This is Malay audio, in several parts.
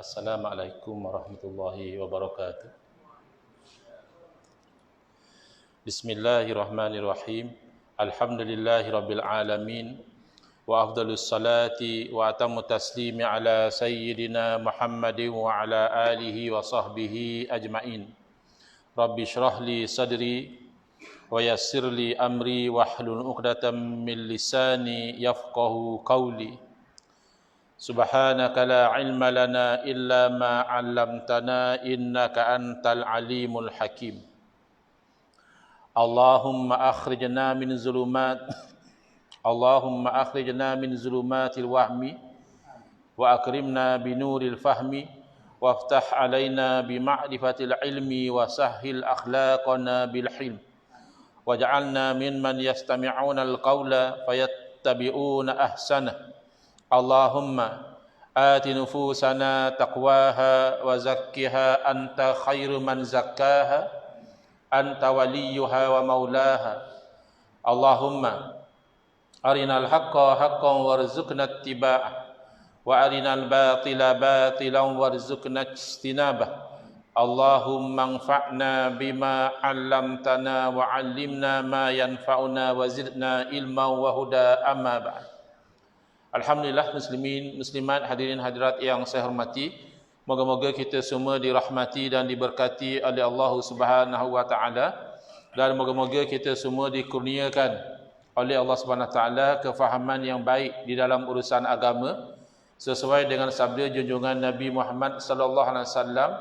Assalamualaikum warahmatullahi wabarakatuh. Bismillahirrahmanirrahim. Alhamdulillahi rabbil alamin. Wa afdalus salati wa atammu taslimi ala sayyidina Muhammadin wa ala alihi wa sahbihi ajma'in. Rabbi shrah li sadri wa yassir li amri wahlul 'uqdatam min lisani yafqahu qawli. Subhanaka la ilma lana illa ma 'allamtana innaka antal alimul hakim. Allahumma akhrijna min zulumatil wahmi wa akrimna binuril fahmi waftah alaina bima'rifatil ilmi wa sahhil akhlaqana bil hilm waj'alna mimman yastami'una al-qawla fayattabi'una ahsana. Allahumma ati nufusana taqwaha wa zakkiha anta khairu man zakkaha anta waliyuha wa maulaha. Allahumma arinal haqqa haqqan warzuqna ittiba'ah wa arinal batila batilan warzuqna ijtinabah. Allahumma anfa'na bima 'allamtana wa 'allimna ma yanfa'una wa zidna ilman wa huda. Amma ba'd. Alhamdulillah, muslimin, muslimat, hadirin hadirat yang saya hormati. Moga-moga kita semua dirahmati dan diberkati oleh Allah Subhanahu wa taala, dan moga-moga kita semua dikurniakan oleh Allah Subhanahu wa taala kefahaman yang baik di dalam urusan agama sesuai dengan sabda junjungan Nabi Muhammad sallallahu alaihi wasallam,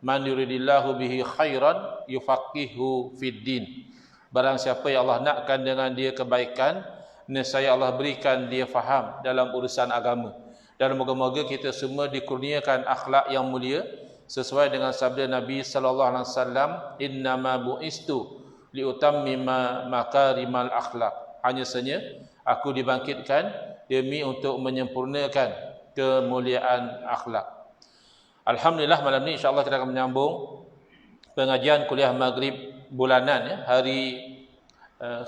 man yuridillahu bihi khairan yufaqihu fid din. Barang siapa yang Allah nakkan dengan dia kebaikan, nescaya Allah berikan dia faham dalam urusan agama. Dan moga-moga kita semua dikurniakan akhlak yang mulia sesuai dengan sabda Nabi sallallahu alaihi wasallam, innama bu'istu liutammima makarimal akhlak. Hanya saja aku dibangkitkan demi untuk menyempurnakan kemuliaan akhlak. Alhamdulillah, malam ini insya-Allah kita akan menyambung pengajian kuliah maghrib bulanan, ya, hari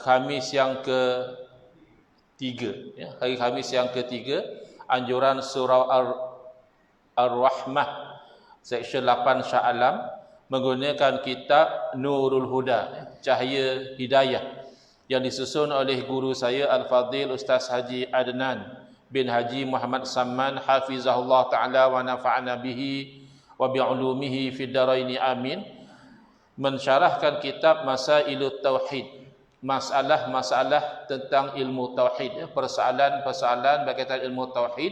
Khamis yang ketiga, ya, hari Khamis yang ketiga, anjuran surah Ar-Rahmah section 8 Shah Alam menggunakan kitab Nurul Huda, ya, cahaya hidayah, yang disusun oleh guru saya Al-Fadhil Ustaz Haji Adnan bin Haji Muhammad Samman hafizahullah ta'ala wa nafa'ana bihi wa bi'ulumihi fid daraini amin. Mensyarahkan kitab Masailut Tauhid, masalah-masalah tentang ilmu tauhid, ya, persoalan-persoalan berkaitan ilmu tauhid,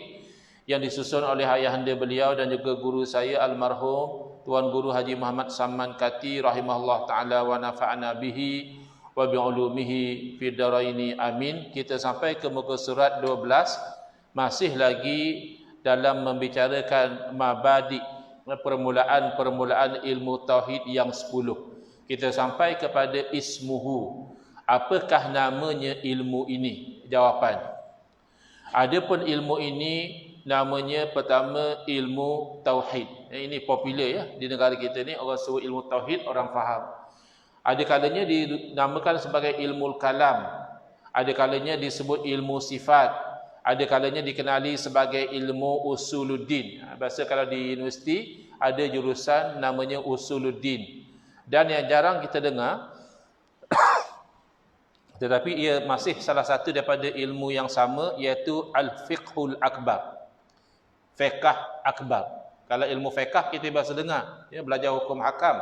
yang disusun oleh ayahanda beliau dan juga guru saya almarhum Tuan Guru Haji Muhammad Samman Kati rahimahullah ta'ala wa nafa'ana bihi wa bi'ulumihi fid daraini amin. Kita sampai ke muka surat 12, masih lagi dalam membicarakan mabadi, permulaan ilmu tauhid yang 10. Kita sampai kepada ismuhu. Apakah namanya ilmu ini? Jawapan, adapun ilmu ini namanya pertama ilmu tauhid. Ini popular, ya, di negara kita ni, orang sebut ilmu tauhid, orang faham. Ada kalanya dinamakan sebagai ilmu kalam, ada kalanya disebut ilmu sifat, ada kalanya dikenali sebagai ilmu usuluddin. Biasa kalau di universiti ada jurusan namanya usuluddin, dan yang jarang kita dengar tetapi ia masih salah satu daripada ilmu yang sama, iaitu al-fiqhul akbar, fiqh akbar. Kalau ilmu fiqh kita biasa dengar, ya, belajar hukum hakam.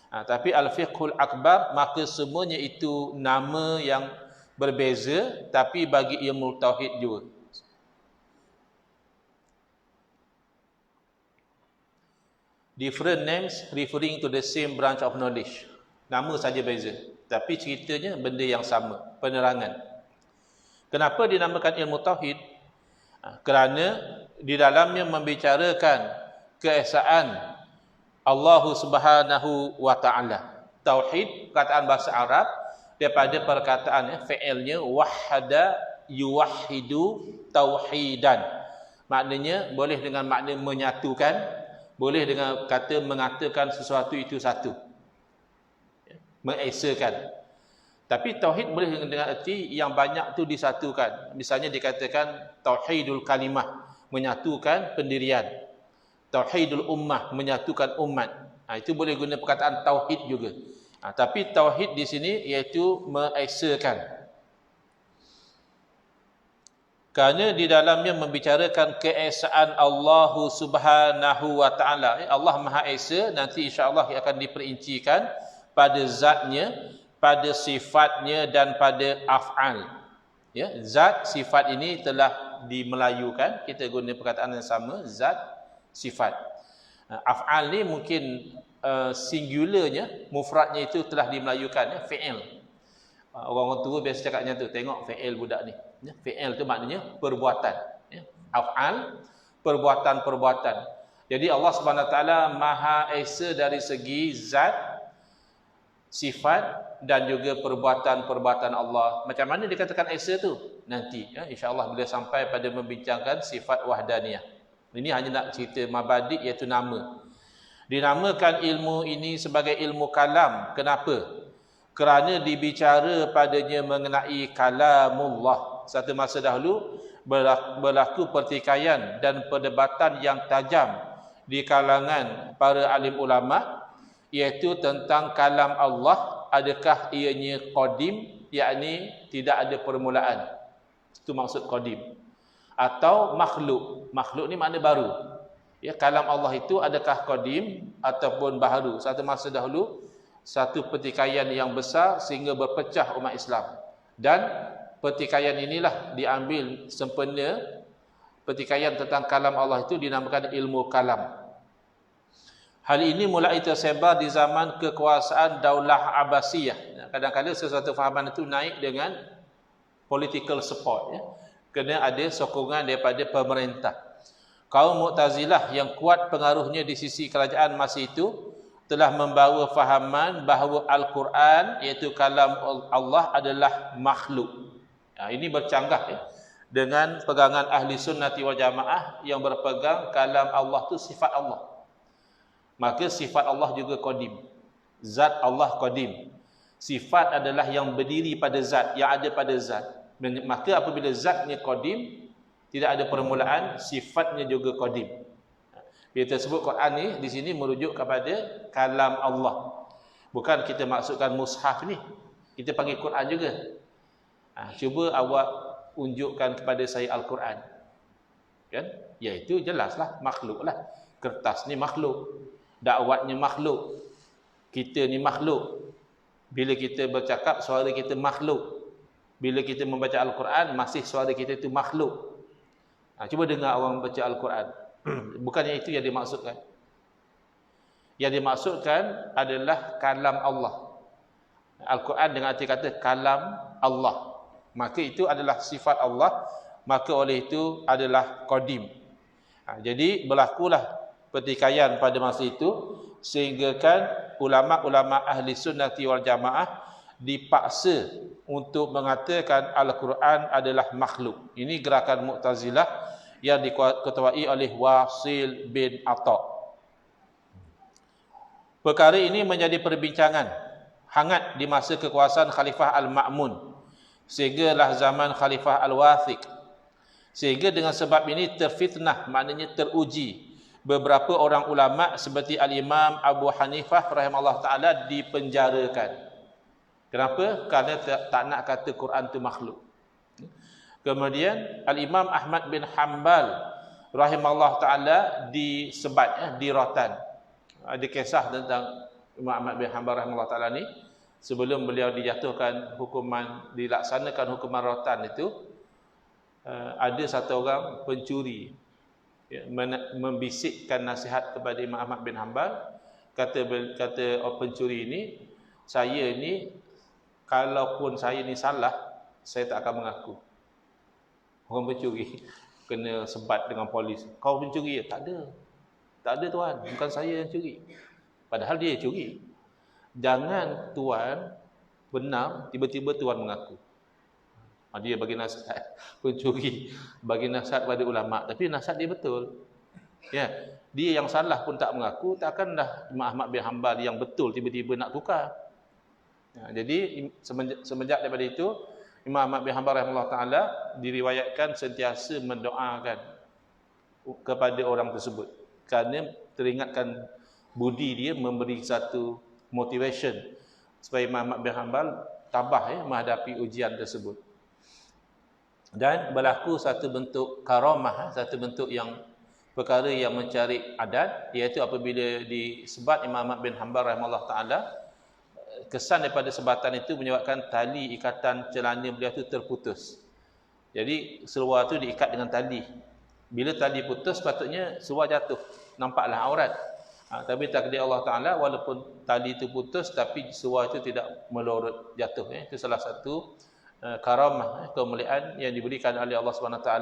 Tapi al-fiqhul akbar, maka semuanya itu nama yang berbeza, tapi bagi ilmu tauhid juga. Different names referring to the same branch of knowledge. Nama saja beza, tapi ceritanya benda yang sama, penerangan. Kenapa dinamakan ilmu tauhid? Kerana di dalamnya membicarakan keesaan Allah Subhanahu wa taala. Tauhid, perkataan bahasa Arab daripada perkataan fi'ilnya wahada yuwahhidu tauhidan. Maknanya boleh dengan makna menyatukan, boleh dengan kata mengatakan sesuatu itu satu, mengesakan. Tapi tauhid boleh dengan erti yang banyak tu disatukan. Misalnya dikatakan tauhidul kalimah, menyatukan pendirian. Tauhidul ummah, menyatukan umat. Itu boleh guna perkataan tauhid juga. Tapi tauhid di sini iaitu mengesakan. Kerana di dalamnya membicarakan keesaan Allah Subhanahu wa taala. Allah Maha Esa, nanti insya-Allah akan diperincikan pada zatnya, pada sifatnya dan pada af'al. Ya, zat sifat ini telah dimelayukan, kita guna perkataan yang sama, zat sifat. Af'al ni mungkin singularnya, mufradnya itu telah dimelayukan, ya, fi'il. Orang-orang tua biasa cakap macam tu, tengok fi'il budak ni. Ya, fi'il tu maknanya perbuatan. Ya, af'al, perbuatan-perbuatan. Jadi Allah Subhanahu Wa Taala Maha Esa dari segi zat, sifat dan juga perbuatan-perbuatan Allah. Macam mana dikatakan Esa tu? Nanti, ya, insya-Allah bila sampai pada membincangkan sifat wahdaniyah. Ini hanya nak cerita mabadik, iaitu nama. Dinamakan ilmu ini sebagai ilmu kalam. Kenapa? Kerana dibicara padanya mengenai kalamullah. Satu masa dahulu berlaku pertikaian dan perdebatan yang tajam di kalangan para alim ulama, iaitu tentang kalam Allah, adakah ianya qadim, yakni tidak ada permulaan. Itu maksud qadim. Atau makhluk. Makhluk ni makna baru. Ya, kalam Allah itu adakah qadim ataupun baharu. Satu masa dahulu satu pertikaian yang besar sehingga berpecah umat Islam. Dan pertikaian inilah diambil sempena, pertikaian tentang kalam Allah itu dinamakan ilmu kalam. Hal ini mulai tersebar di zaman kekuasaan Daulah Abbasiyah. Kadang-kadang sesuatu fahaman itu naik dengan political support, ya. Kena ada sokongan daripada pemerintah. Kaum Mu'tazilah yang kuat pengaruhnya di sisi kerajaan masa itu telah membawa fahaman bahawa Al-Quran, iaitu kalam Allah, adalah makhluk. Ini bercanggah, ya, dengan pegangan ahli sunnati wal jamaah yang berpegang kalam Allah itu sifat Allah. Maka sifat Allah juga qadim. Zat Allah qadim. Sifat adalah yang berdiri pada zat, yang ada pada zat. Maka apabila zatnya qadim, tidak ada permulaan, sifatnya juga qadim. Bila tersebut Quran ni di sini merujuk kepada kalam Allah. Bukan kita maksudkan mushaf ni. Kita panggil Quran juga. Cuba awak unjukkan kepada saya Al-Quran. Kan? Ya, itu jelaslah makhluklah. Kertas ni makhluk. Dakwatnya makhluk. Kita ni makhluk. Bila kita bercakap, suara kita makhluk. Bila kita membaca Al-Quran, masih suara kita itu makhluk. Cuba dengar orang baca Al-Quran. Bukannya itu yang dimaksudkan. Yang dimaksudkan adalah kalam Allah. Al-Quran dengan arti kata kalam Allah. Maka itu adalah sifat Allah. Maka oleh itu adalah qadim. Jadi berlakulah pertikaian pada masa itu, sehingga kan ulama-ulama ahli sunnati wal jamaah dipaksa untuk mengatakan Al-Quran adalah makhluk. Ini gerakan Mu'tazilah yang diketuai oleh Wasil bin Atta. Perkara ini menjadi perbincangan hangat di masa kekuasaan Khalifah Al-Ma'mun, sehinggalah zaman Khalifah Al-Wathiq. Sehingga dengan sebab ini terfitnah, maknanya teruji, beberapa orang ulama seperti Al-Imam Abu Hanifah rahimahullah ta'ala dipenjarakan. Kenapa? Kerana tak nak kata Quran itu makhluk. Kemudian Al-Imam Ahmad bin Hanbal rahimahullah ta'ala disebat, di rotan. Ada kisah tentang Imam Ahmad bin Hanbal rahimahullah ta'ala ni. Sebelum beliau dijatuhkan hukuman, dilaksanakan hukuman rotan itu, ada satu orang pencuri, ya, membisikkan nasihat kepada Imam Ahmad bin Hanbal. Kata pencuri ini, saya ni, kalaupun saya ni salah, saya tak akan mengaku. Orang pencuri kena sebat dengan polis. Kau pencuri? Tak ada. Tak ada tuan, bukan saya yang curi. Padahal dia curi. Jangan tuan benar, tiba-tiba tuan mengaku. Dia bagi nasihat, pencuri bagi nasihat pada ulama, tapi nasihat dia betul. Ya, dia yang salah pun tak mengaku, takkanlah Imam Ahmad bin Hanbal yang betul tiba-tiba nak tukar. Jadi semenjak daripada itu, Imam Ahmad bin Hanbal rahimahullah ta'ala diriwayatkan sentiasa mendoakan kepada orang tersebut. kerana teringatkan budi dia memberi satu motivation supaya Imam Ahmad bin Hanbal tabah menghadapi ujian tersebut. Dan berlaku satu bentuk karamah, satu bentuk yang perkara yang mencari adat, iaitu apabila disebat Imam Ahmad bin Hanbal rahimahullah taala, kesan daripada sebatan itu menyebabkan tali ikatan celana beliau itu terputus. Jadi seluar tu diikat dengan tali. Bila tali putus, patutnya seluar jatuh, nampaklah aurat. Tapi takdir Allah Ta'ala, walaupun tali itu putus, tapi seluar itu tidak melorot jatuh. Itu salah satu karamah, kemuliaan yang diberikan oleh Allah SWT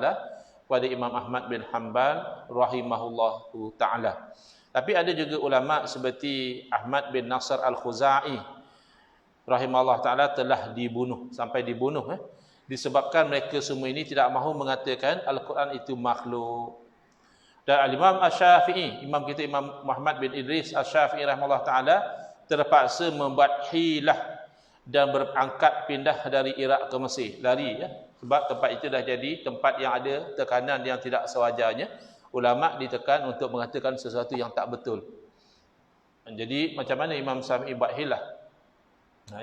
kepada Imam Ahmad bin Hanbal rahimahullahu ta'ala. Tapi ada juga ulama seperti Ahmad bin Nasr al-Khuzai rahimahullah ta'ala telah dibunuh, sampai dibunuh disebabkan mereka semua ini tidak mahu mengatakan Al-Quran itu makhluk. Dan Al-Imam Asy-Syafi'i, imam kita Imam Muhammad bin Idris Asy-Syafi'i rahimahullah ta'ala terpaksa membuat hilah dan berangkat pindah dari Iraq ke Mesir, lari sebab tempat itu dah jadi tempat yang ada tekanan yang tidak sewajarnya. Ulama ditekan untuk mengatakan sesuatu yang tak betul. Jadi macam mana Imam Syafi'i buat hilah?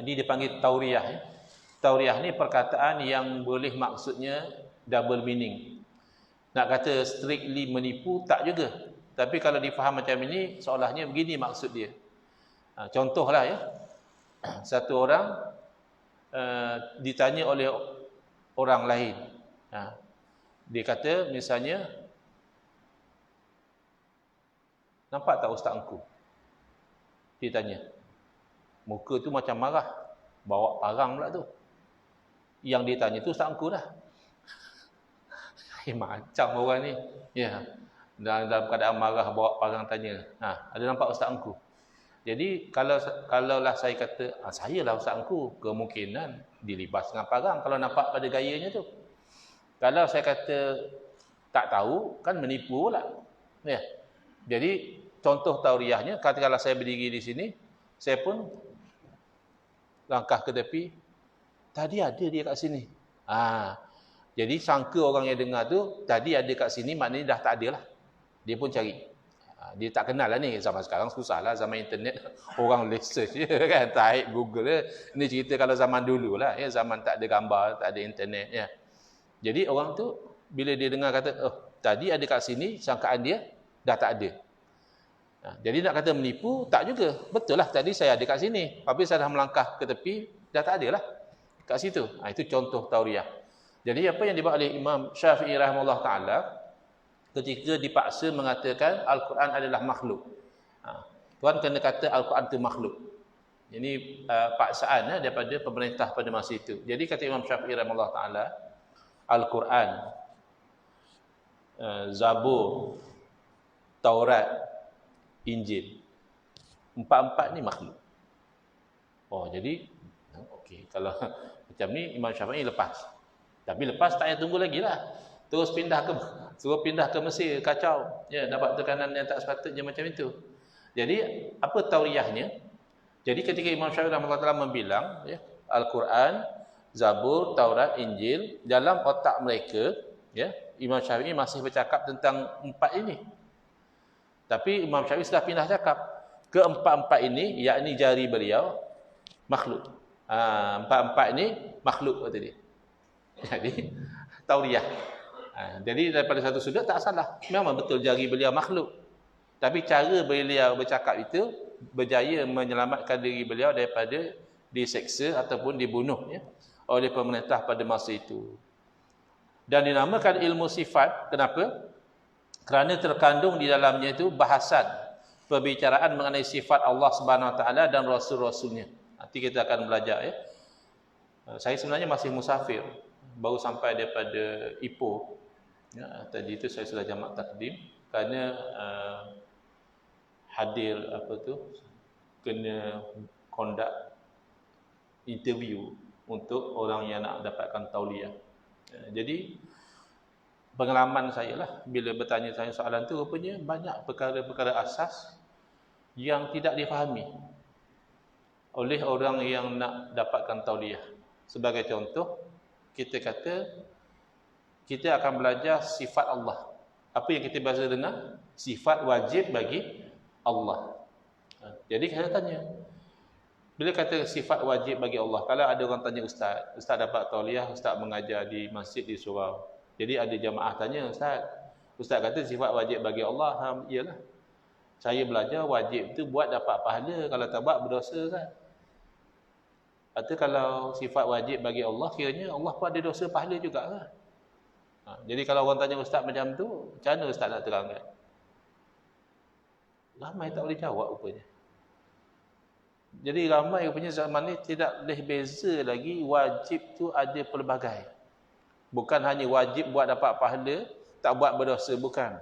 Ini dipanggil tauriyah. Tauriyah ni perkataan yang boleh maksudnya double meaning. Nak kata strictly menipu tak juga. Tapi kalau difaham macam ini, seolahnya begini maksud dia. Contohlah satu orang ditanya oleh orang lain. Dia kata misalnya, nampak tak ustaz engkau? Dia tanya. Muka tu macam marah. Bawa parang pula tu. Yang dia tanya tu ustaz engkau dah. Macam orang ni. Ya. Dalam keadaan marah bawa parang tanya. Ada nampak ustaz engkau? Jadi kalaulah saya kata, saya lah ustaz engkau, kemungkinan dilibas dengan parang kalau nampak pada gayanya tu. Kalau saya kata tak tahu, kan menipu pula. Ya. Jadi contoh tauriyahnya, katakanlah saya berdiri di sini, saya pun langkah ke tepi, tadi ada dia kat sini. Jadi sangka orang yang dengar tu, tadi ada kat sini, maknanya dah tak ada lah. Dia pun cari. Dia tak kenal lah ni. Zaman sekarang susah lah, zaman internet. Orang research je kan, type Google je. Ini cerita kalau zaman dulu lah. Zaman tak ada gambar, tak ada internet. Jadi orang tu, bila dia dengar kata, tadi ada kat sini, sangkaan dia dah tak ada. Jadi nak kata menipu, tak juga. Betul lah, tadi saya ada kat sini. Tapi saya dah melangkah ke tepi, dah tak ada lah kat situ. Itu contoh tauriyah. Jadi apa yang dibuat oleh Imam Syafi'i rahimahullah ta'ala, ketika dipaksa mengatakan Al-Quran adalah makhluk. Tuan kena kata Al-Quran itu makhluk. Ini paksaan daripada pemerintah pada masa itu. Jadi kata Imam Syafi'i rahimahullah ta'ala, Al-Quran, Zabur, Taurat, Injil, empat-empat ni makhluk. Jadi okey, kalau macam ni Imam Syafi'i lepas. Tapi lepas tak payah tunggu lagi lah. Terus suruh pindah ke Mesir, kacau. Dapat tekanan yang tak sepatutnya macam itu. Jadi apa tauriyahnya? Jadi ketika Imam Syafi'i rahimahullah membilang Al-Quran, Zabur, Taurat, Injil, dalam otak mereka, Imam Syafi'i masih bercakap tentang empat ini. Tapi Imam Syafi'i sudah pindah cakap. Keempat-empat ini, yakni jari beliau, makhluk. Empat-empat ini, makhluk kata dia. Jadi, tauriyah. Jadi daripada satu sudut tak salah. Memang betul jari beliau makhluk. Tapi cara beliau bercakap itu, berjaya menyelamatkan diri beliau daripada diseksa ataupun dibunuh oleh pemerintah pada masa itu. Dan dinamakan ilmu sifat. Kenapa? Kerana terkandung di dalamnya itu bahasan, perbicaraan mengenai sifat Allah Subhanahu Wa Taala dan Rasul-Rasulnya. Nanti kita akan belajar. Saya sebenarnya masih musafir, baru sampai daripada Ipoh. Tadi itu saya sudah jamak takdim kerana hadir kena conduct interview untuk orang yang nak dapatkan tauliyah. Jadi pengalaman saya lah bila bertanya saya soalan tu, rupanya banyak perkara-perkara asas yang tidak difahami oleh orang yang nak dapatkan tauliyah. Sebagai contoh, kita kata kita akan belajar sifat Allah. Apa yang kita biasa dengar? Sifat wajib bagi Allah. Jadi saya tanya, bila kata sifat wajib bagi Allah, kalau ada orang tanya ustaz dapat tauliah, ustaz mengajar di masjid di surau. Jadi ada jamaah tanya, ustaz kata sifat wajib bagi Allah. Iyalah. Saya belajar wajib tu buat dapat pahala, kalau tak buat berdosa kan. Atau kalau sifat wajib bagi Allah, kiranya Allah pun ada dosa pahala juga kan. Jadi kalau orang tanya ustaz macam tu, macam mana ustaz nak terangkan? Ramai tak boleh jawab rupanya. Jadi ramai rupanya zaman ni tidak boleh beza lagi wajib tu ada pelbagai. Bukan hanya wajib buat dapat pahala, tak buat berdosa, bukan.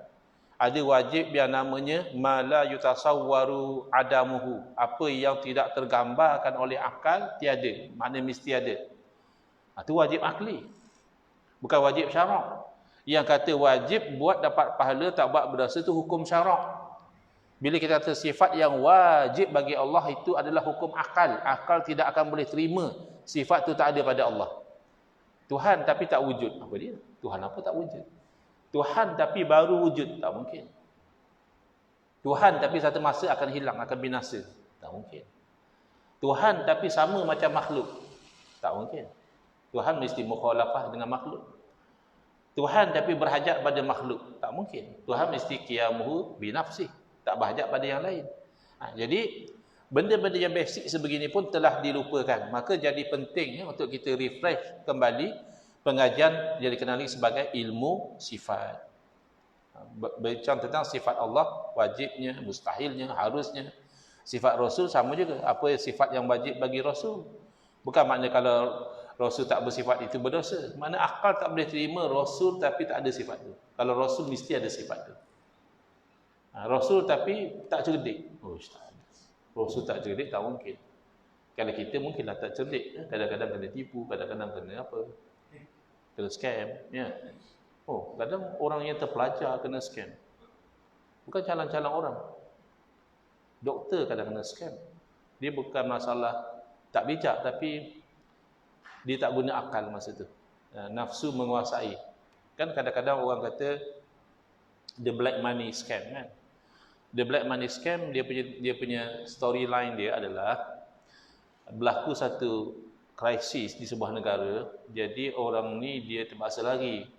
Ada wajib yang namanya mala yutasawwaru adamuhu. Apa yang tidak tergambarkan oleh akal tiada, makna mesti ada. Itu wajib akli. Bukan wajib syarak. Yang kata wajib buat dapat pahala, tak buat berdosa itu hukum syarak. Bila kita kata sifat yang wajib bagi Allah itu adalah hukum akal. Akal tidak akan boleh terima sifat itu tak ada pada Allah. Tuhan tapi tak wujud. Apa dia? Tuhan apa tak wujud? Tuhan tapi baru wujud. Tak mungkin. Tuhan tapi satu masa akan hilang, akan binasa. Tak mungkin. Tuhan tapi sama macam makhluk. Tak mungkin. Tuhan mesti mukhalafah dengan makhluk. Tuhan tapi berhajat pada makhluk. Tak mungkin. Tuhan mesti qiyamuhu binafsih. Tak berhajat pada yang lain. Jadi benda-benda yang basic sebegini pun telah dilupakan. Maka jadi penting untuk kita refresh kembali pengajian yang dikenali sebagai ilmu sifat. Berbincang tentang sifat Allah, wajibnya, mustahilnya, harusnya. Sifat Rasul sama juga. Apa sifat yang wajib bagi Rasul? Bukan makna kalau Rasul tak bersifat itu berdosa. Makna akal tak boleh terima Rasul tapi tak ada sifat itu. Kalau Rasul mesti ada sifat itu. Rasul tapi tak cerdik. Oh, ustaz. Rasul tak cerdik tak mungkin. Kalau kita mungkinlah tak cerdik. Kadang-kadang kena tipu, kadang-kadang kena apa? Kena scam. Ya. Oh, kadang orang yang terpelajar kena scam. Bukan calon-calon orang. Doktor kadang kena scam. Dia bukan masalah tak bijak, tapi dia tak guna akal masa tu. Nafsu menguasai. Kan kadang-kadang orang kata the black money scam kan. The black money scam dia punya storyline dia adalah berlaku satu krisis di sebuah negara. Jadi orang ni dia terpaksa lari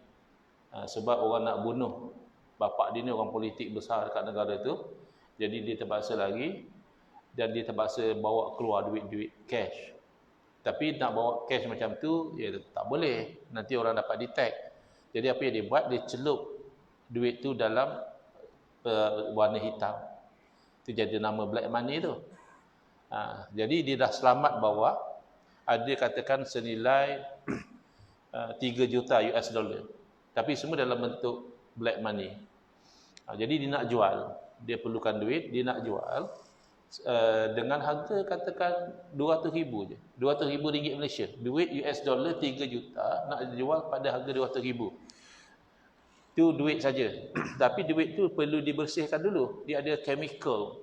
sebab orang nak bunuh bapa dia ni, orang politik besar dekat negara tu. Jadi dia terpaksa lari dan dia terpaksa bawa keluar duit-duit cash. Tapi nak bawa cash macam tu ya tak boleh, nanti orang dapat detect. Jadi apa yang dia buat, dia celup duit tu dalam warna hitam. Itu jadi nama black money tu. Jadi dia dah selamat bawa, ada katakan senilai 3 juta US dollar. Tapi semua dalam bentuk black money. Jadi dia nak jual, dia perlukan duit, dia nak jual dengan harga katakan 200,000 je. 200,000 ringgit Malaysia. Duit US dollar 3 juta nak dijual pada harga 200,000. Itu duit saja. Tapi duit tu perlu dibersihkan dulu. Dia ada chemical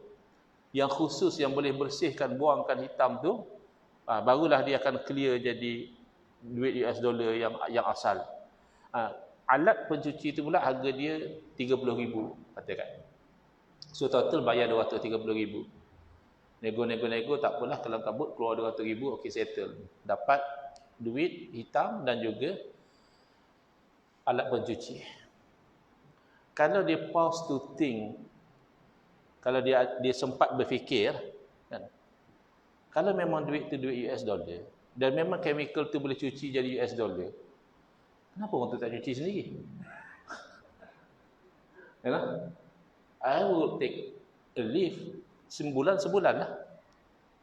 yang khusus yang boleh bersihkan, buangkan hitam tu. Barulah dia akan clear jadi duit US dollar yang asal. Alat pencuci tu pula harga dia 30,000 katakan. So total bayar 230,000. Nego tak apalah, kelam kabut keluar 200,000, okey settle. Dapat duit hitam dan juga alat pencuci. Kalau dia pause to think, kalau dia sempat berfikir kan, kalau memang duit tu duit US dollar dan memang chemical tu boleh cuci jadi US dollar, kenapa orang tu tak cuci sendiri? Kenapa? I will take a leave sebulan lah.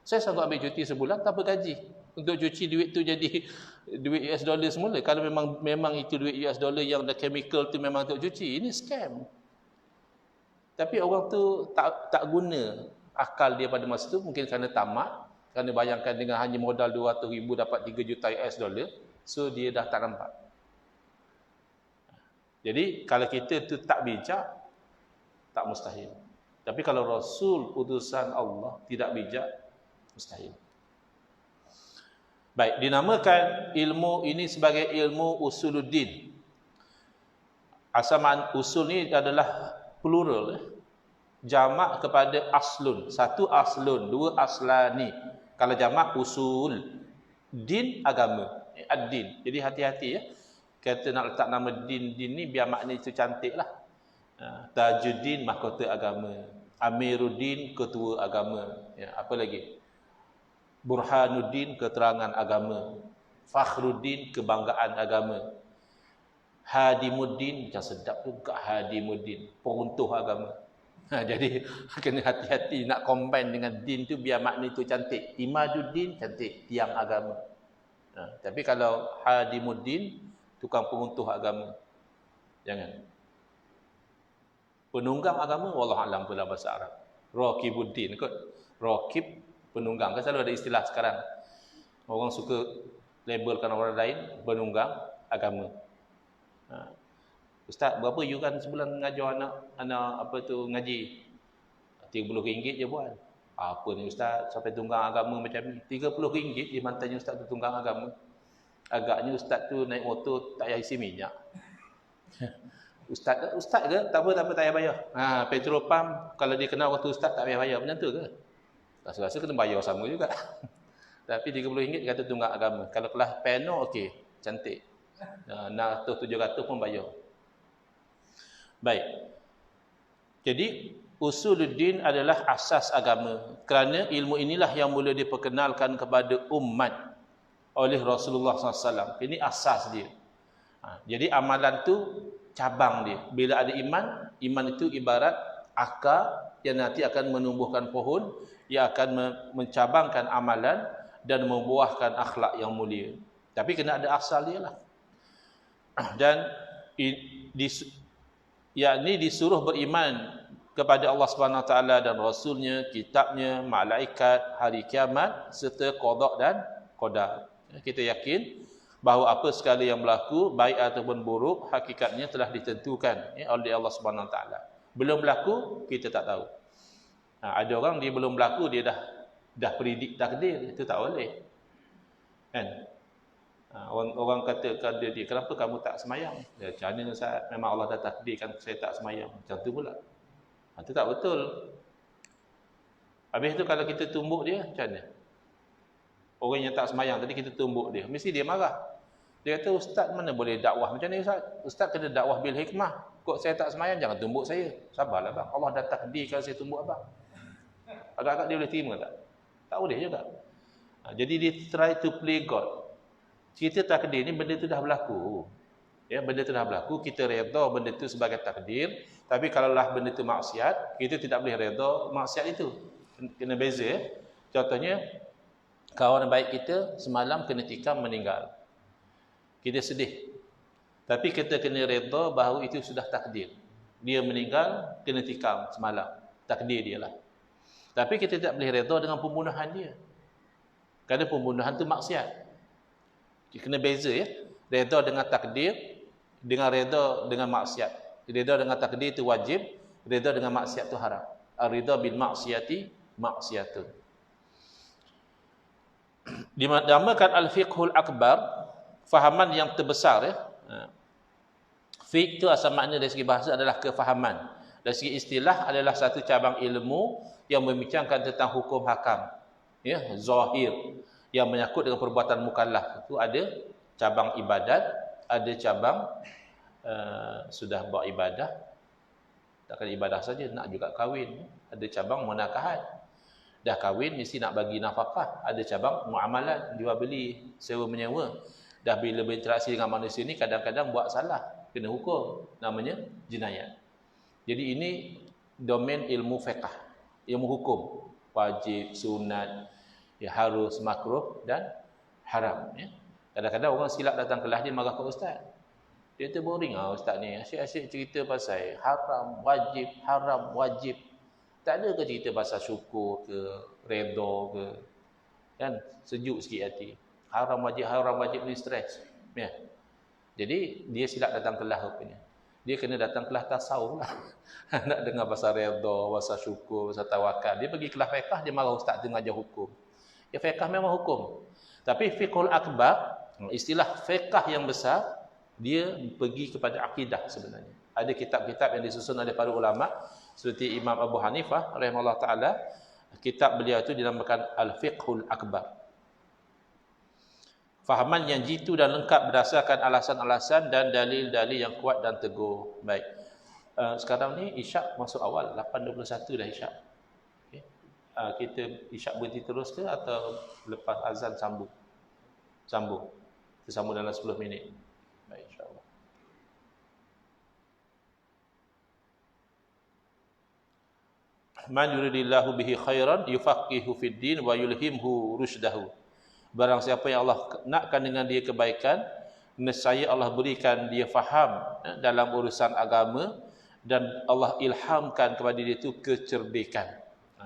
Saya sanggup ambil cuti sebulan tanpa gaji untuk cuci duit tu jadi duit US dollar semula. Kalau memang itu duit US dollar yang the chemical tu memang untuk cuci, ini scam. Tapi orang tu tak guna akal dia pada masa tu, mungkin kerana tamat, kerana bayangkan dengan hanya modal 200,000 dapat 3 juta US dollar, so dia dah tak nampak. Jadi kalau kita tu tak bijak, tak mustahil. Tapi kalau Rasul utusan Allah tidak bijak, mustahil. Baik, dinamakan ilmu ini sebagai ilmu usuluddin. Asal usul ni adalah plural. Jamak kepada aslun. Satu aslun, dua aslani. Kalau jamak usul. Din agama. Ad-din. Jadi hati-hati ya. Kata nak letak nama din ni biar makna itu cantik lah. Tajuddin mahkota agama. Amiruddin ketua agama. Ya, apa lagi? Burhanuddin keterangan agama. Fakhruddin kebanggaan agama. Hadimuddin macam sedap juga Hadimuddin peruntuh agama. Jadi kena hati-hati nak combine dengan din tu biar makna itu cantik. Imaduddin cantik tiang agama. Tapi kalau Hadimuddin tukang peruntuh agama, jangan. Penunggang agama wallahu alam dalam bahasa Arab. Raqibuddin kot. Raqib penunggang. Kan selalu ada istilah sekarang. Orang suka labelkan orang lain penunggang agama. Ustaz, berapa yuran sebulan mengajar anak apa tu ngaji? RM30 je buat. Apa ni ustaz sampai tunggang agama macam ni? RM30 dia mantannya ustaz tu tunggang agama. Agaknya ustaz tu naik motor tak payah isi minyak. Ustaz ke? Tak apa tak payah bayar. Petrol pump kalau dia kenal waktu ustaz tak payah bayar macam tu ke? Rasa-rasa kena bayar sama juga. Tapi RM30 dia kata tunggang agama. Kalau kelas piano okey, cantik. Nak 700 pun bayar. Baik. Jadi usuluddin adalah asas agama. Kerana ilmu inilah yang mula diperkenalkan kepada umat oleh Rasulullah SAW. Ini asas dia. Jadi amalan tu cabang dia. Bila ada iman, iman itu ibarat akar yang nanti akan menumbuhkan pohon yang akan mencabangkan amalan dan membuahkan akhlak yang mulia. Tapi kena ada asal dia lah. Dan yakni disuruh beriman kepada Allah Subhanahu Wa Taala dan Rasulnya, kitabnya, malaikat, hari kiamat serta qada dan qadar. Kita yakin bahawa apa sekali yang berlaku baik ataupun buruk hakikatnya telah ditentukan oleh Allah Subhanahu Wa Taala. Belum berlaku kita tak tahu. Ada orang dia belum berlaku dia dah predik takdir, itu tak boleh. Kan? Orang kata kepada dia, kenapa kamu tak semayang? Ya, macam mana Ustaz? Memang Allah dah takdirkan saya tak semayang. Macam tu pula. Itu tak betul. Habis tu kalau kita tumbuk dia, macam mana? Orang yang tak semayang tadi kita tumbuk dia. Mesti dia marah. Dia kata, Ustaz mana boleh dakwah macam ni Ustaz? Ustaz kena dakwah bil hikmah. Kok saya tak semayang, jangan tumbuk saya. Sabarlah bang. Allah dah takdirkan saya tumbuk abang. Agak-agak dia boleh terima tak? Tak boleh juga. Jadi dia try to play God. Cerita takdir ni benda tu dah berlaku. Ya, benda tu dah berlaku, kita redha benda tu sebagai takdir. Tapi kalaulah benda tu maksiat, kita tidak boleh redha maksiat itu. Kena beza ya. Contohnya, kawan baik kita semalam kena tikam meninggal. Kita sedih. Tapi kita kena redha bahawa itu sudah takdir. Dia meninggal, kena tikam semalam. Takdir dia lah. Tapi kita tidak boleh redha dengan pembunuhan dia. Kerana pembunuhan tu maksiat. Kena beza ya. Redha dengan takdir dengan redha dengan maksiat. Redha dengan takdir itu wajib, redha dengan maksiat itu haram. Ar-ridha bil maksiati maksiatun. Dinamakan al-fiqhul akbar, fahaman yang terbesar ya. Fiqh itu asal makna dari segi bahasa adalah kefahaman. Dari segi istilah adalah satu cabang ilmu yang membincangkan tentang hukum hakam. Ya, zahir yang menyangkut dengan perbuatan mukallaf. Itu ada cabang ibadat, ada cabang sudah buat ibadah, takkan ibadah saja, nak juga kahwin. Ada cabang munakahat. Dah kahwin mesti nak bagi nafkah. Ada cabang muamalat, jual beli, sewa menyewa. Dah bila berinteraksi dengan manusia ni kadang-kadang buat salah, kena hukum, namanya jinayat. Jadi ini domain ilmu fiqh, ilmu hukum, wajib, sunat, ya harus, makruh dan haram ya. Kadang-kadang orang silap datang kelas dia marah ke ustaz. Dia tu boring ustaz ni, asyik-asyik cerita pasal haram, wajib. Tak ada ke cerita pasal syukur ke, redha ke. Kan sejuk sikit hati. Haram wajib ni stres. Ya. Jadi dia silap datang kelas rupanya. Dia kena datang kelas tasawuf lah. Nak dengar pasal redha, pasal syukur, pasal tawakal. Dia pergi kelas fiqh, dia marah ustaz tu ngajar hukum. Ya fiqh memang hukum. Tapi fiqhul akbar, istilah fiqh yang besar, dia pergi kepada akidah sebenarnya. Ada kitab-kitab yang disusun oleh para ulama seperti Imam Abu Hanifah rahimahullah taala, kitab beliau itu dinamakan Al-Fiqhul Akbar. Fahaman yang jitu dan lengkap berdasarkan alasan-alasan dan dalil-dalil yang kuat dan teguh. Baik. Sekarang ni Isyak masuk awal, 8.21 dah Isyak. Okay. Kita Isyak berhenti terus ke atau lepas azan sambung? Sambung. Kita sambung dalam 10 minit. Baik, insya-Allah. Man yuridillahu bihi khairan yufaqihu fid din wa yulhimhu rusydahu. Barang siapa yang Allah nakkan dengan dia kebaikan, nescaya Allah berikan dia faham dalam urusan agama dan Allah ilhamkan kepada dia itu kecerdikan.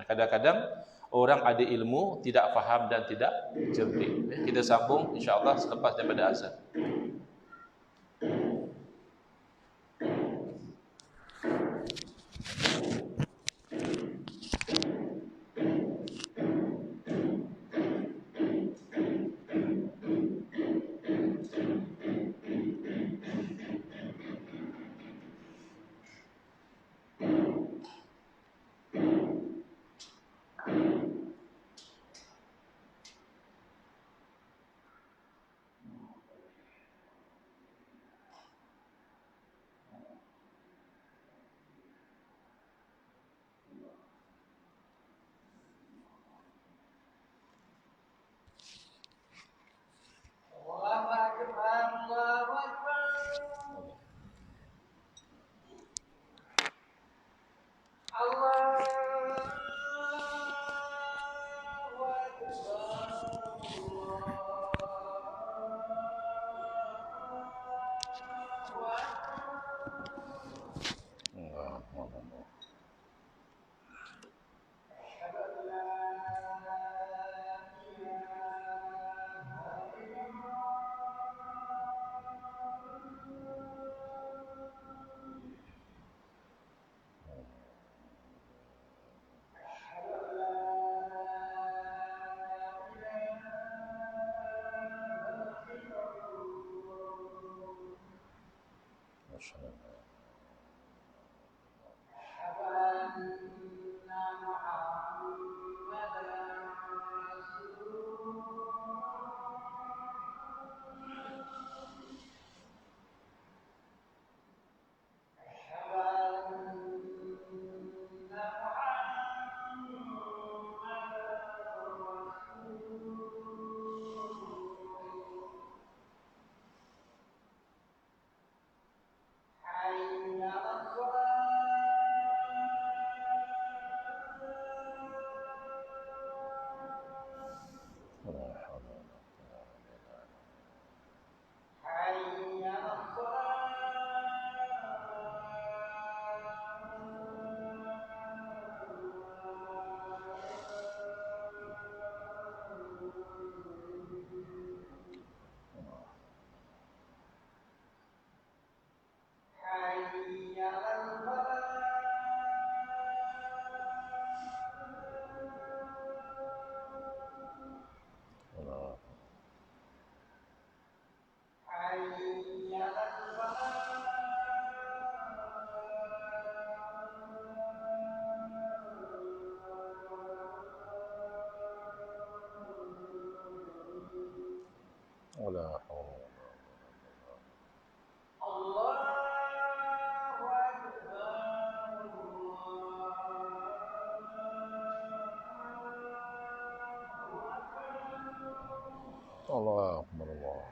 Kadang-kadang orang ada ilmu tidak faham dan tidak cerdik. Kita sambung insya-Allah selepas daripada azan. ولا حول الله أكبر الله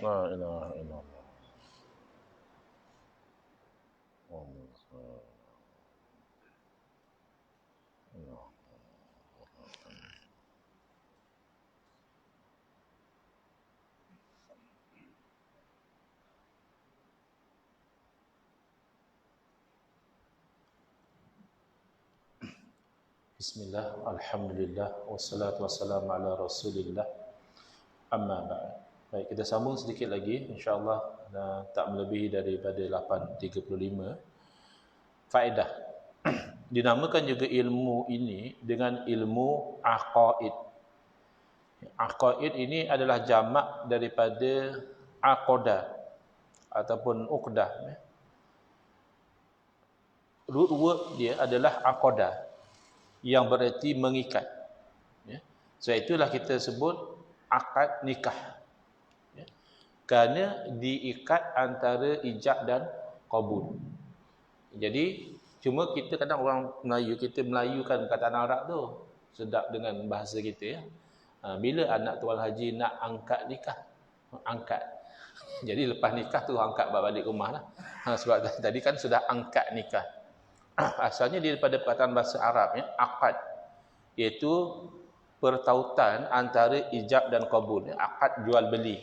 لا إله إلا الله Bismillah, alhamdulillah, wassalatu wassalamu ala rasulillah, amma ba'd. Baik, kita sambung sedikit lagi, insyaAllah tak melebihi daripada 8.35 faedah. dinamakan juga ilmu ini dengan ilmu aqaid. Aqaid ini adalah jamak daripada aqadah ataupun uqdah. Root word dia adalah aqadah yang bererti mengikat. Sebab itulah kita sebut akad nikah. Kerana diikat antara ijab dan qabul. Jadi cuma kita kadang orang Melayu, kita melayukan perkataan Arab tu sedap dengan bahasa kita ya. Bila anak tuan haji nak angkat nikah? Angkat. Jadi lepas nikah tu angkat balik rumah lah. Sebab tadi kan sudah angkat nikah. Asalnya dia daripada perkataan bahasa Arab ya, akad, iaitu pertautan antara ijab dan qabul. Akad jual beli.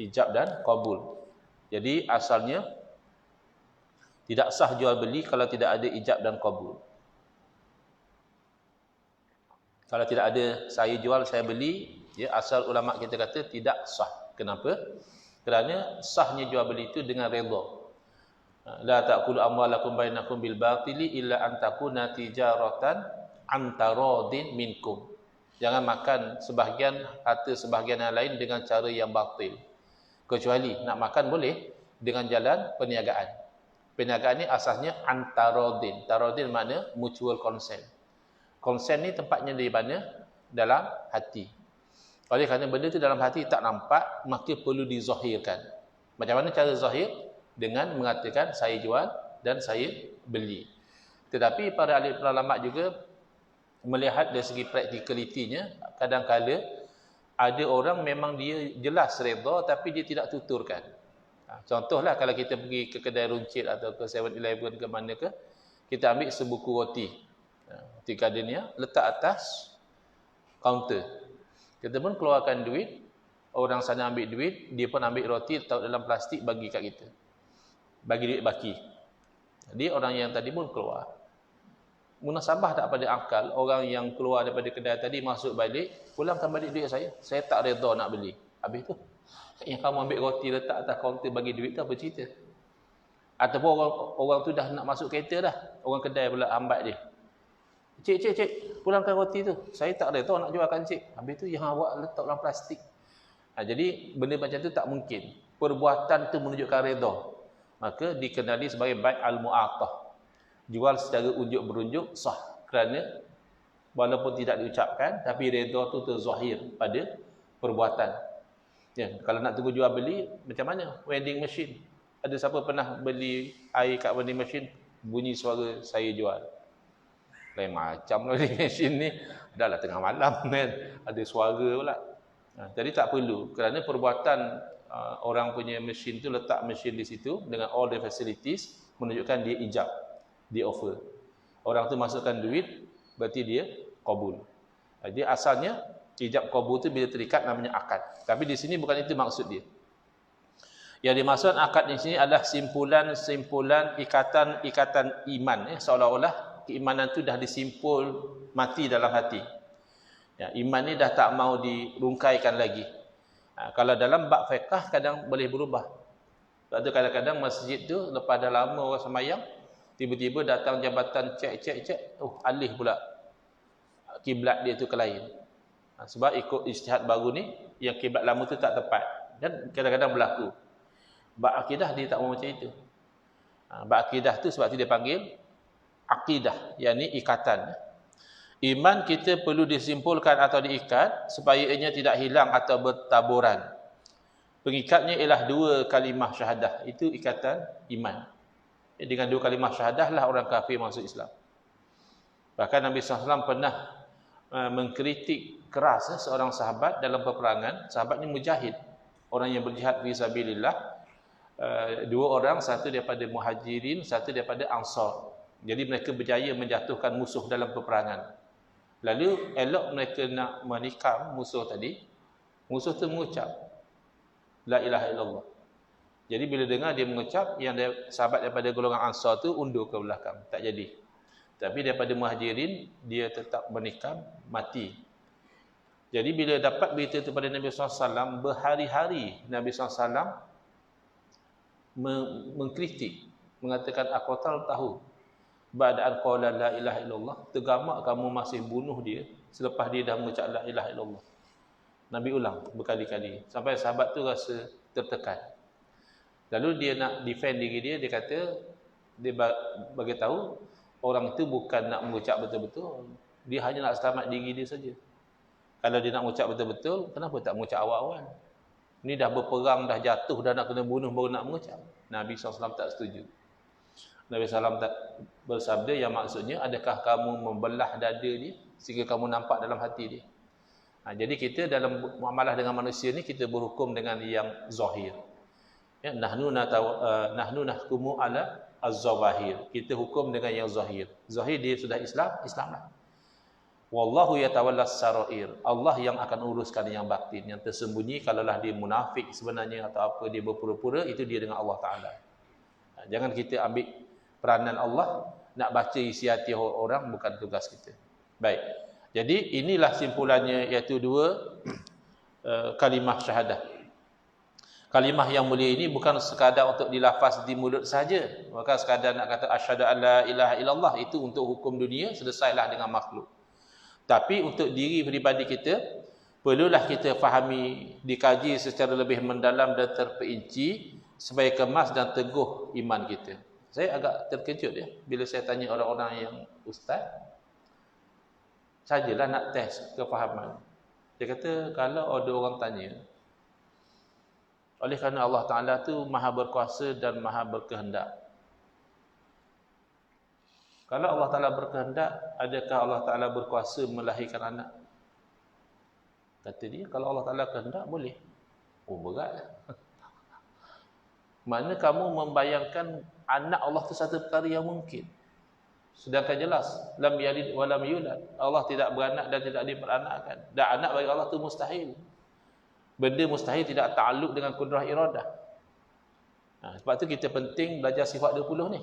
Ijab dan qabul. Jadi asalnya tidak sah jual beli kalau tidak ada ijab dan qabul. Kalau tidak ada saya jual, saya beli, ya, asal ulama kita kata tidak sah. Kenapa? Kerana sahnya jual beli itu dengan redha. La ta'kulu amwalakum bainakum bil batili illa an takuna tijaratan an taradin minkum. Jangan makan sebahagian harta sebahagian yang lain dengan cara yang batil. Kecuali nak makan boleh dengan jalan perniagaan. Perniagaan ni asasnya antarodin. Tarodin makna mutual consent. Consent ni tempatnya di mana? Dalam hati. Oleh kerana benda tu dalam hati tak nampak, maka perlu dizahirkan. Macam mana cara zahir? Dengan mengatakan saya jual dan saya beli. Tetapi para ahli ulama juga melihat dari segi praktikalitinya, kadang-kadang ada orang memang dia jelas redha tapi dia tidak tuturkan. Contohlah kalau kita pergi ke kedai runcit atau ke 7-Eleven ke mana ke, kita ambil sebuku roti. Roti Gardenia letak atas kaunter. Kita pun keluarkan duit, orang sana ambil duit, dia pun ambil roti letak dalam plastik bagi kat kita. Bagi duit baki. Jadi orang yang tadi pun keluar. Munasabah tak pada akal orang yang keluar daripada kedai tadi masuk balik, pulangkan balik duit saya. Saya tak redha nak beli. Habis tu yang kamu ambil roti letak atas kaunter bagi duit tu apa cerita? Ataupun orang tu dah nak masuk kereta dah, orang kedai pula hambat dia. Cik, pulangkan roti tu. Saya tak redha nak jualkan cik. Habis tu yang awak letak dalam plastik. Jadi benda macam tu tak mungkin. Perbuatan tu menunjukkan redha. Maka dikenali sebagai bai' al-mu'atah. Jual secara unjuk berunjuk sah kerana walaupun tidak diucapkan tapi redha tu terzahir pada perbuatan. Ya, kalau nak tunggu jual beli macam mana? Vending machine. Ada siapa pernah beli air kat vending machine bunyi suara saya jual? Lain macam vending machine ni. Dah lah tengah malam kan. Ada suara pula. Jadi tak perlu kerana perbuatan orang punya mesin tu letak mesin di situ dengan all the facilities menunjukkan dia ijab, dia offer. Orang tu masukkan duit berarti dia qabul. Jadi asalnya ijab qabul tu bila terikat namanya akad. Tapi di sini bukan itu maksud dia. Yang dimaksud akad di sini adalah simpulan ikatan iman, seolah-olah keimanan tu dah disimpul mati dalam hati. Ya, iman ni dah tak mau dirungkaikan lagi. Kalau dalam bab fiqh kadang boleh berubah. Sebab tu kadang-kadang masjid tu lepas dah lama orang sembahyang, tiba-tiba datang jabatan cek, alih pula kiblat dia tu ke lain. Sebab ikut ijtihad baru ni, yang kiblat lama tu tak tepat. Dan kadang-kadang berlaku. Bab akidah dia tak mau macam itu. Bab akidah tu sebab tu dia panggil akidah, yakni ikatan. Iman kita perlu disimpulkan atau diikat supaya ianya tidak hilang atau bertaburan. Pengikatnya ialah 2 kalimah syahadah. Itu ikatan iman. Dengan 2 kalimah syahadah lah orang kafir masuk Islam. Bahkan Nabi SAW pernah mengkritik keras seorang sahabat dalam peperangan. Sahabatnya mujahid. Orang yang berjihad fisabilillah. 2 orang, satu daripada muhajirin, satu daripada ansar. Jadi mereka berjaya menjatuhkan musuh dalam peperangan. Lalu elok mereka nak menikam musuh tadi. Musuh tu mengucap la ilaha illallah. Jadi bila dengar dia mengucap, yang sahabat daripada golongan ansar tu undur ke belakang, tak jadi. Tapi daripada muhajirin dia tetap menikam, mati. Jadi bila dapat berita itu pada Nabi SAW, berhari-hari Nabi SAW mengkritik, mengatakan aku tahu ba'da'an qala la ilaha illallah, tergamak kamu masih bunuh dia selepas dia dah mengucap la ilaha illallah. Nabi ulang berkali-kali sampai sahabat tu rasa tertekan. Lalu dia nak defend diri dia, dia kata, dia bagi tahu orang itu bukan nak mengucap betul-betul, dia hanya nak selamat diri dia saja. Kalau dia nak mengucap betul-betul, kenapa tak mengucap awal-awal? Ni dah berperang, dah jatuh, dah nak kena bunuh baru nak mengucap. Nabi SAW tak setuju. Nabi SAW tak bersabda yang maksudnya, adakah kamu membelah dada dia sehingga kamu nampak dalam hati dia? Jadi kita dalam muamalah dengan manusia ni, kita berhukum dengan yang zahir. Ya, nahnu nahkumu ala az-zawahir. Kita hukum dengan yang zahir. Zahir dia sudah Islam, Islamlah. Wallahu yatawallas sarair. Allah yang akan uruskan yang batin, yang tersembunyi. Kalaulah dia munafik sebenarnya atau apa, dia berpura-pura, itu dia dengan Allah Taala. Jangan kita ambil peranan Allah nak baca isi hati orang, bukan tugas kita. Baik. Jadi inilah simpulannya, iaitu dua kalimah syahadah. Kalimah yang mulia ini bukan sekadar untuk dilafaz di mulut saja. Bukan sekadar nak kata asyhadu an la ilaha illallah, itu untuk hukum dunia, selesailah dengan makhluk. Tapi untuk diri pribadi kita, perlulah kita fahami, dikaji secara lebih mendalam dan terperinci supaya kemas dan teguh iman kita. Saya agak terkejut ya bila saya tanya orang-orang yang ustaz, sajalah nak test kefahaman. Dia kata kalau ada orang tanya, oleh kerana Allah Ta'ala tu maha berkuasa dan maha berkehendak. Kalau Allah Ta'ala berkehendak, adakah Allah Ta'ala berkuasa melahirkan anak? Kata dia, kalau Allah Ta'ala kehendak, boleh. Oh, berat. Maknanya kamu membayangkan anak Allah itu satu perkara yang mungkin. Sedangkan jelas, lam yalid wa lam yulad. Allah tidak beranak dan tidak diperanakkan. Dan anak bagi Allah itu mustahil. Benda mustahil tidak ta'alluq dengan kudrah iradah. Sebab tu kita penting belajar sifat 20 ni.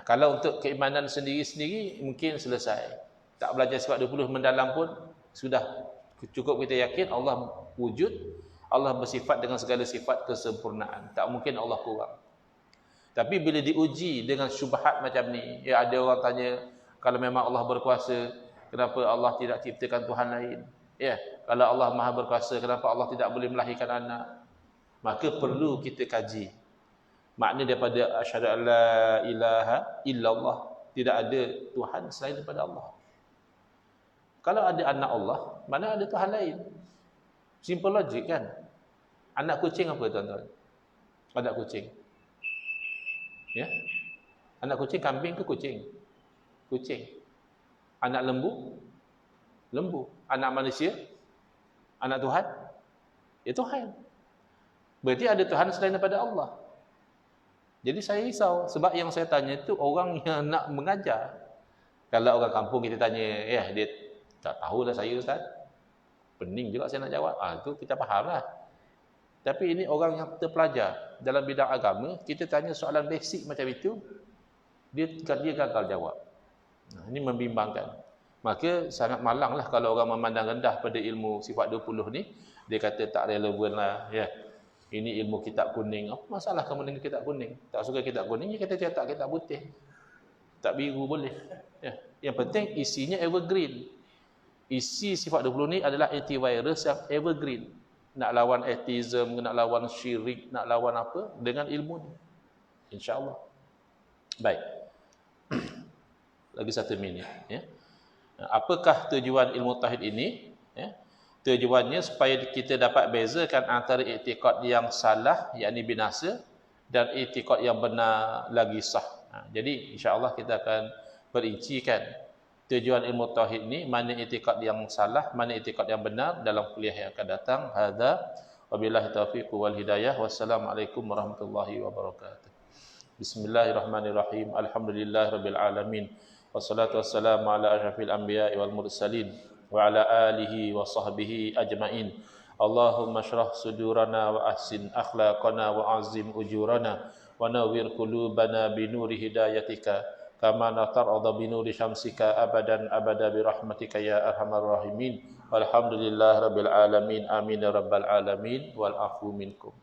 Kalau untuk keimanan sendiri-sendiri mungkin selesai. Tak belajar sifat 20 mendalam pun sudah cukup kita yakin Allah wujud, Allah bersifat dengan segala sifat kesempurnaan. Tak mungkin Allah kurang. Tapi bila diuji dengan syubhat macam ni, ya ada orang tanya, kalau memang Allah berkuasa, kenapa Allah tidak ciptakan Tuhan lain? Ya, kalau Allah Maha berkuasa, kenapa Allah tidak boleh melahirkan anak? Maka perlu kita kaji. Makna daripada asyhadu an la ilaha illallah, tidak ada Tuhan selain daripada Allah. Kalau ada anak Allah, mana ada Tuhan lain? Simple logic kan? Anak kucing apa tuan-tuan? Anak kucing. Ya? Anak kucing kambing ke kucing? Kucing. Anak lembu? Lembu. Anak manusia? Anak Tuhan? Ya Tuhan. Berarti ada Tuhan selain daripada Allah. Jadi saya risau sebab yang saya tanya itu orang yang nak mengajar. Kalau orang kampung kita tanya, ya dia tak tahulah saya ustaz. Pening juga saya nak jawab. Itu kita fahamlah. Tapi ini orang yang terpelajar dalam bidang agama, kita tanya soalan basic macam itu, dia gagal jawab. Ini membimbangkan. Maka sangat malanglah kalau orang memandang rendah pada ilmu sifat 20 ni, dia kata tak relevan lah, ya. Ini ilmu kitab kuning. Apa masalah kamu dengan kitab kuning? Tak suka kitab kuning, ya kita cetak kitab putih. Tak biru boleh. Ya. Yang penting isinya evergreen. Isi sifat 20 ni adalah antivirus yang evergreen. Nak lawan atheism, nak lawan syirik, nak lawan apa? Dengan ilmu ni. InsyaAllah. Baik. Lagi 1 minit. Ya. Apakah tujuan ilmu tauhid ini? Ya. Tujuannya supaya kita dapat bezakan antara i'tiqad yang salah, yakni binasa, dan i'tiqad yang benar lagi sah. Jadi insya-Allah kita akan perincikan tujuan ilmu tauhid ni, mana i'tiqad yang salah, mana i'tiqad yang benar dalam kuliah yang akan datang. Hadza wabillahi taufiq wal hidayah. Wassalamualaikum warahmatullahi wabarakatuh. Bismillahirrahmanirrahim. Alhamdulillahirabbil alamin. Wassalatu wassalamu ala asyrafil anbiya'i wal mursalin wa ala alihi wa sahbihi ajma'in. Allahumma syrah sudurana wa ahsin akhlaqana wa azim ujurana wa nawwir qulubana binuri hidayatika kama natar'adha binuri syamsika abadan abada birahmatika ya arhamar rahimin. Walhamdulillahi rabbil alamin. Amin ya rabbal alamin. Wal afu minkum.